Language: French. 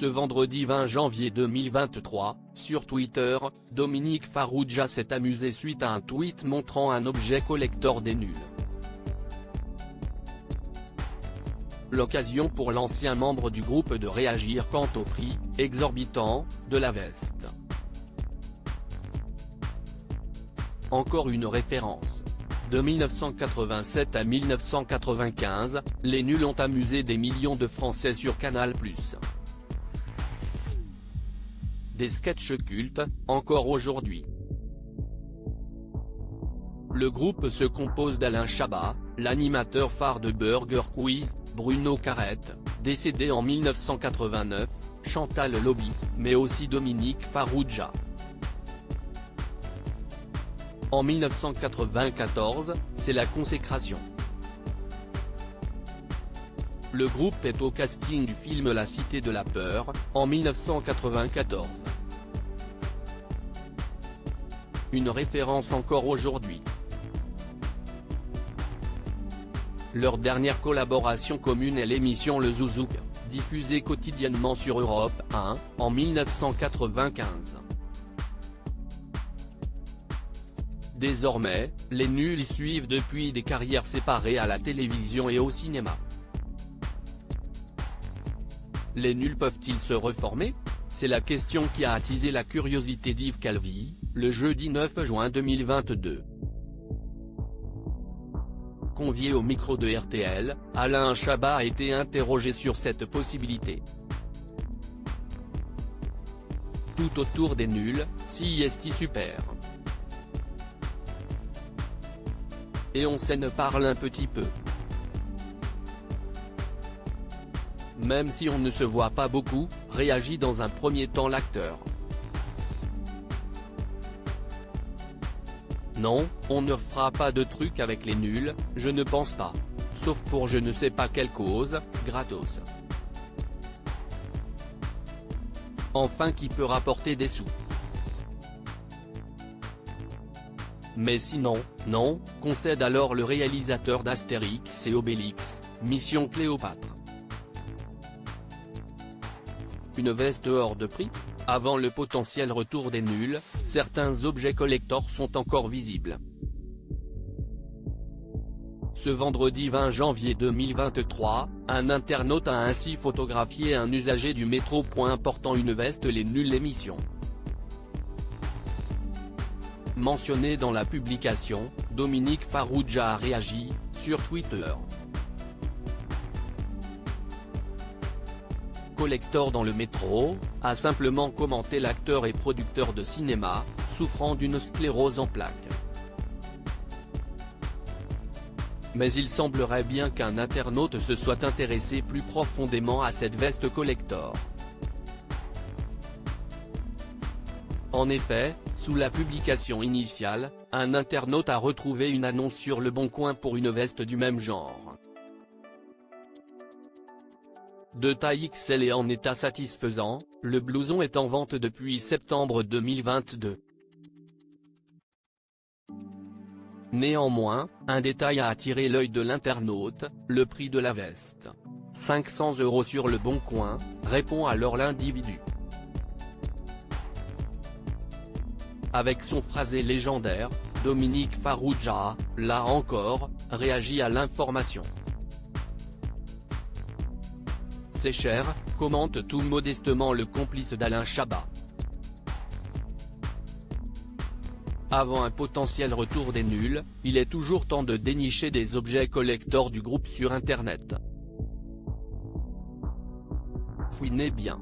Ce vendredi 20 janvier 2023, sur Twitter, Dominique Farrugia s'est amusé suite à un tweet montrant un objet collector des nuls. L'occasion pour l'ancien membre du groupe de réagir quant au prix, exorbitant, de la veste. Encore une référence. De 1987 à 1995, les nuls ont amusé des millions de Français sur Canal+. Des sketchs cultes, encore aujourd'hui. Le groupe se compose d'Alain Chabat, l'animateur phare de Burger Quiz, Bruno Carrette, décédé en 1989, Chantal Lobby, mais aussi Dominique Farrugia. En 1994, c'est la consécration. Le groupe est au casting du film La Cité de la Peur, en 1994. Une référence encore aujourd'hui. Leur dernière collaboration commune est l'émission Le Zouzouk, diffusée quotidiennement sur Europe 1, en 1995. Désormais, les nuls y suivent depuis des carrières séparées à la télévision et au cinéma. Les nuls peuvent-ils se reformer? C'est la question qui a attisé la curiosité d'Yves Calvi, le jeudi 9 juin 2022. Convié au micro de RTL, Alain Chabat a été interrogé sur cette possibilité. Tout autour des nuls, si est-il super. Et on s'en parle un petit peu. Même si on ne se voit pas beaucoup, réagit dans un premier temps l'acteur. Non, on ne fera pas de truc avec les nuls, je ne pense pas. Sauf pour je ne sais pas quelle cause, gratos. Enfin qui peut rapporter des sous. Mais sinon, non, concède alors le réalisateur d'Astérix et Obélix, Mission Cléopâtre. Une veste hors de prix? Avant le potentiel retour des nuls, certains objets collector sont encore visibles. Ce vendredi 20 janvier 2023, un internaute a ainsi photographié un usager du métro portant une veste Les Nuls émission. Mentionné dans la publication, Dominique Farrugia a réagi, sur Twitter. Collector dans le métro, a simplement commenté l'acteur et producteur de cinéma, souffrant d'une sclérose en plaques. Mais il semblerait bien qu'un internaute se soit intéressé plus profondément à cette veste collector. En effet, sous la publication initiale, un internaute a retrouvé une annonce sur Le Bon Coin pour une veste du même genre. De taille XL et en état satisfaisant, le blouson est en vente depuis septembre 2022. Néanmoins, un détail a attiré l'œil de l'internaute, le prix de la veste. 500 € sur Le Bon Coin, répond alors l'individu. Avec son phrasé légendaire, Dominique Farrugia, là encore, réagit à l'information. C'est cher, commente tout modestement le complice d'Alain Chabat. Avant un potentiel retour des nuls, il est toujours temps de dénicher des objets collector du groupe sur internet. Fouinez bien.